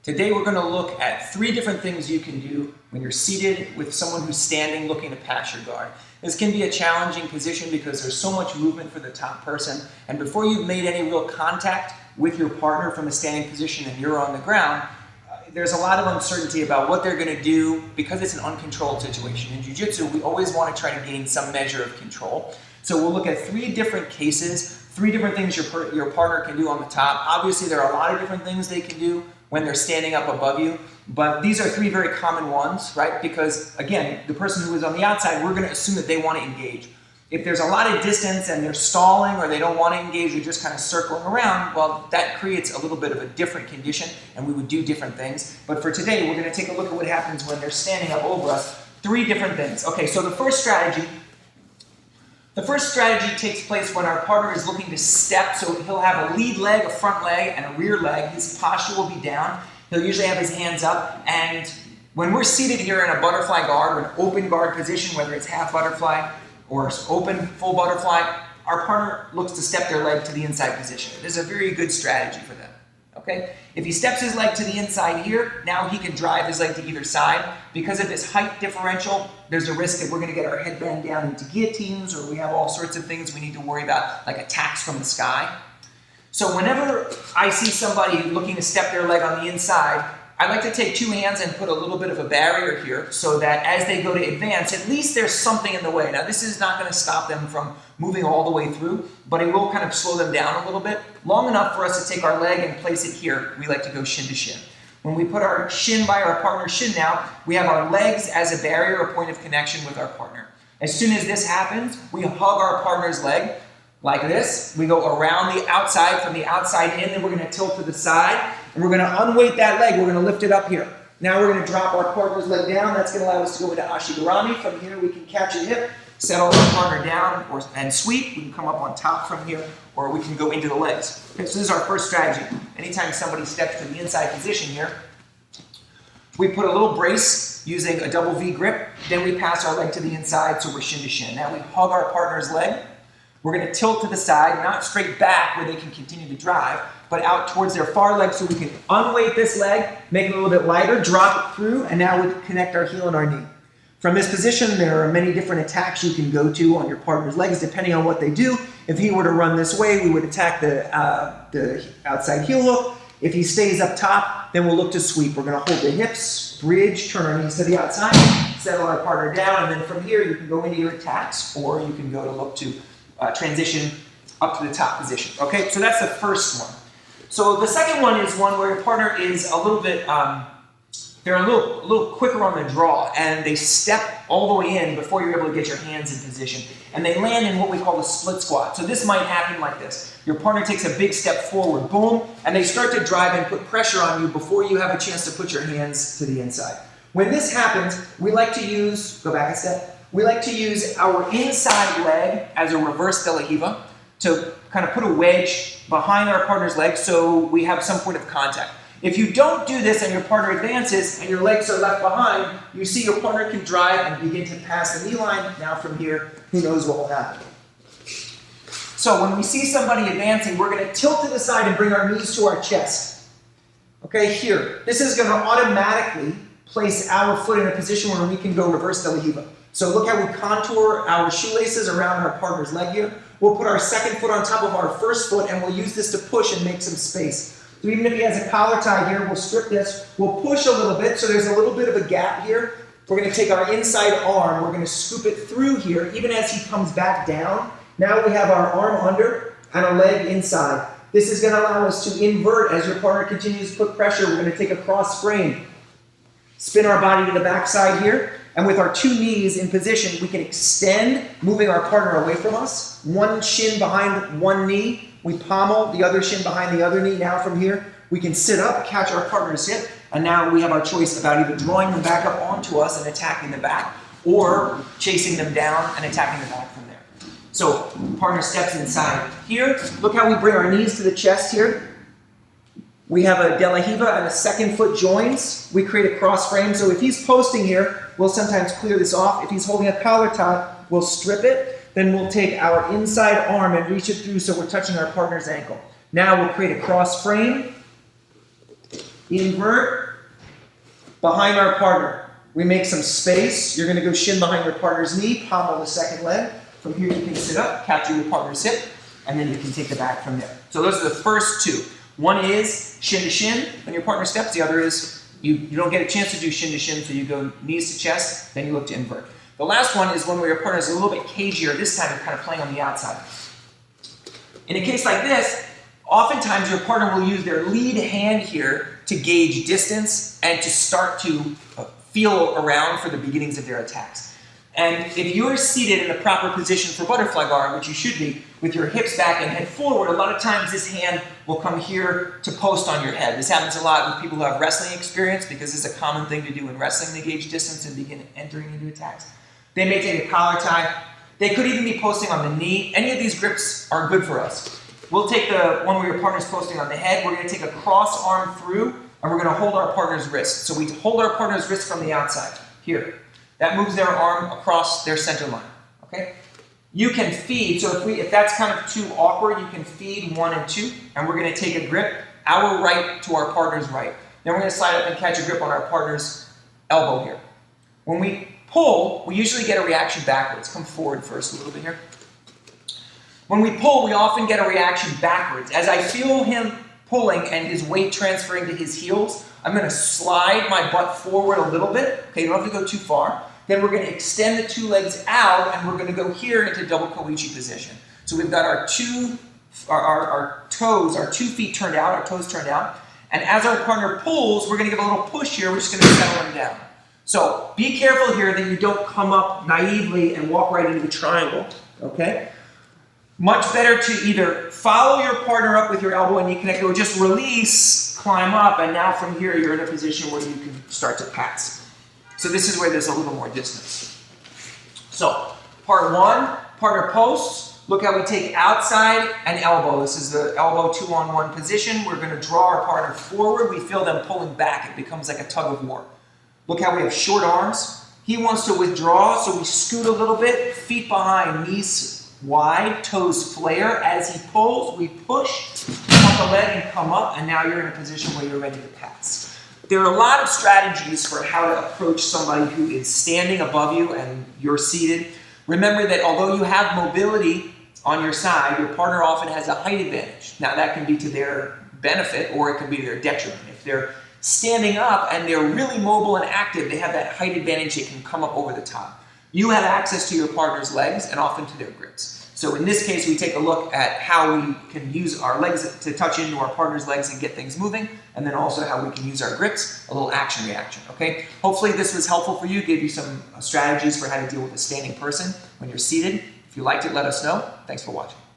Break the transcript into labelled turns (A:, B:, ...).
A: Today we're going to look at 3 different things you can do when you're seated with someone who's standing looking to pass your guard. This can be a challenging position because there's so much movement for the top person, and before you've made any real contact with your partner from a standing position and you're on the ground, there's a lot of uncertainty about what they're going to do because it's an uncontrolled situation. In Jiu-Jitsu, we always want to try to gain some measure of control. So we'll look at 3 different cases, 3 different things your partner can do on the top. Obviously, there are a lot of different things they can do when they're standing up above you, but these are 3 very common ones, right? Because again, the person who is on the outside, we're going to assume that they want to engage. If there's a lot of distance and they're stalling or they don't want to engage, they're just kind of circling around, well, that creates a little bit of a different condition and we would do different things. But for today, we're going to take a look at what happens when they're standing up over us. 3 different things. Okay, so the first strategy takes place when our partner is looking to step. So he'll have a lead leg, a front leg, and a rear leg. His posture will be down. He'll usually have his hands up. And when we're seated here in a butterfly guard or an open guard position, whether it's half butterfly or open full butterfly, our partner looks to step their leg to the inside position. This is a very good strategy for them. Okay? If he steps his leg to the inside here, now he can drive his leg to either side. Because of this height differential, there's a risk that we're going to get our head bend down into guillotines, or we have all sorts of things we need to worry about, like attacks from the sky. So whenever I see somebody looking to step their leg on the inside, I like to take 2 hands and put a little bit of a barrier here so that as they go to advance, at least there's something in the way. Now this is not going to stop them from moving all the way through, but it will kind of slow them down a little bit, long enough for us to take our leg and place it here. We like to go shin to shin. When we put our shin by our partner's shin now, we have our legs as a barrier, a point of connection with our partner. As soon as this happens, we hug our partner's leg like this. We go around the outside, from the outside in, then we're going to tilt to the side, and we're going to unweight that leg. We're going to lift it up here. Now we're going to drop our partner's leg down. That's going to allow us to go into ashigarami. From here, we can catch a hip, settle our partner down, and sweep. We can come up on top from here, or we can go into the legs. Okay, so this is our first strategy. Anytime somebody steps to the inside position here, we put a little brace using a double V grip. Then we pass our leg to the inside, so we're shin to shin. Now we hug our partner's leg. We're going to tilt to the side, not straight back where they can continue to drive, but out towards their far leg so we can unweight this leg, make it a little bit lighter, drop it through, and now we connect our heel and our knee. From this position, there are many different attacks you can go to on your partner's legs depending on what they do. If he were to run this way, we would attack the outside heel hook. If he stays up top, then we'll look to sweep. We're going to hold the hips, bridge, turn our knees to the outside, settle our partner down, and then from here you can go into your attacks, or you can go to look to transition up to the top position. Okay, so that's the first one. So the second one is one where your partner is a little bit, they're a little quicker on the draw, and they step all the way in before you're able to get your hands in position. And they land in what we call the split squat. So this might happen like this. Your partner takes a big step forward, boom, and they start to drive and put pressure on you before you have a chance to put your hands to the inside. When this happens, we like to use, go back a step, we like to use our inside leg as a reverse de la Riva to kind of put a wedge behind our partner's leg so we have some point of contact. If you don't do this and your partner advances and your legs are left behind, you see your partner can drive and begin to pass the knee line. Now from here, who knows what will happen. So when we see somebody advancing, we're going to tilt to the side and bring our knees to our chest. Okay, here. This is going to automatically place our foot in a position where we can go reverse de la Riva. So look how we contour our shoelaces around our partner's leg here. We'll put our second foot on top of our first foot, and we'll use this to push and make some space. So even if he has a collar tie here, we'll strip this. We'll push a little bit, so there's a little bit of a gap here. We're going to take our inside arm. We're going to scoop it through here, even as he comes back down. Now we have our arm under and a leg inside. This is going to allow us to invert as your partner continues to put pressure. We're going to take a cross frame, spin our body to the backside here. And with our 2 knees in position, we can extend, moving our partner away from us. One shin behind one knee. We pommel the other shin behind the other knee. Now from here, we can sit up, catch our partner's hip, and now we have our choice about either drawing them back up onto us and attacking the back, or chasing them down and attacking the back from there. So partner steps inside here. Look how we bring our knees to the chest here. We have a de la Riva and a second foot joins. We create a cross frame. So if he's posting here, we'll sometimes clear this off. If he's holding a collar tie, we'll strip it. Then we'll take our inside arm and reach it through so we're touching our partner's ankle. Now we'll create a cross frame. invert behind our partner. We make some space. You're going to go shin behind your partner's knee, pommel the second leg. From here you can sit up, capture your partner's hip, and then you can take the back from there. So those are the first two. One is shin to shin when your partner steps. The other is you don't get a chance to do shin to shin, so you go knees to chest, then you look to invert. The last one is when your partner is a little bit cagier. This time you're kind of playing on the outside. In a case like this, oftentimes your partner will use their lead hand here to gauge distance and to start to feel around for the beginnings of their attacks. And if you're seated in the proper position for butterfly guard, which you should be, with your hips back and head forward, a lot of times this hand will come here to post on your head. This happens a lot with people who have wrestling experience because it's a common thing to do in wrestling to gauge distance and begin entering into attacks. They may take a collar tie. They could even be posting on the knee. Any of these grips are good for us. We'll take the one where your partner's posting on the head. We're going to take a cross arm through, and we're going to hold our partner's wrist. So we hold our partner's wrist from the outside, here. That moves their arm across their center line, okay? You can feed, so if that's kind of too awkward, you can feed 1 and 2, and we're going to take a grip, our right to our partner's right. Then we're going to slide up and catch a grip on our partner's elbow here. When we pull, we usually get a reaction backwards. Come forward first a little bit here. When we pull, we often get a reaction backwards. As I feel him pulling and his weight transferring to his heels, I'm going to slide my butt forward a little bit. Okay, you don't have to go too far. Then we're going to extend the two legs out, and we're going to go here into double koichi position. So we've got our toes, our 2 feet turned out, our toes turned out. And as our partner pulls, we're going to give a little push here. We're just going to settle him down. So be careful here that you don't come up naively and walk right into the triangle. Okay? Much better to either follow your partner up with your elbow and knee connected, or just release, climb up, and now from here you're in a position where you can start to pass. So this is where there's a little more distance. So, part 1, partner posts. Look how we take outside and elbow. This is the elbow 2-on-1 position. We're going to draw our partner forward. We feel them pulling back. It becomes like a tug of war. Look how we have short arms. He wants to withdraw, so we scoot a little bit, feet behind, knees wide, toes flare. As he pulls, we push, pump the leg and come up, and now you're in a position where you're ready to pass. There are a lot of strategies for how to approach somebody who is standing above you and you're seated. Remember that although you have mobility on your side, your partner often has a height advantage. Now that can be to their benefit or it can be to their detriment. If they're standing up and they're really mobile and active, they have that height advantage. They can come up over the top. You have access to your partner's legs and often to their grips. So in this case, we take a look at how we can use our legs to touch into our partner's legs and get things moving, and then also how we can use our grips, a little action reaction, okay? Hopefully this was helpful for you, gave you some strategies for how to deal with a standing person when you're seated. If you liked it, let us know. Thanks for watching.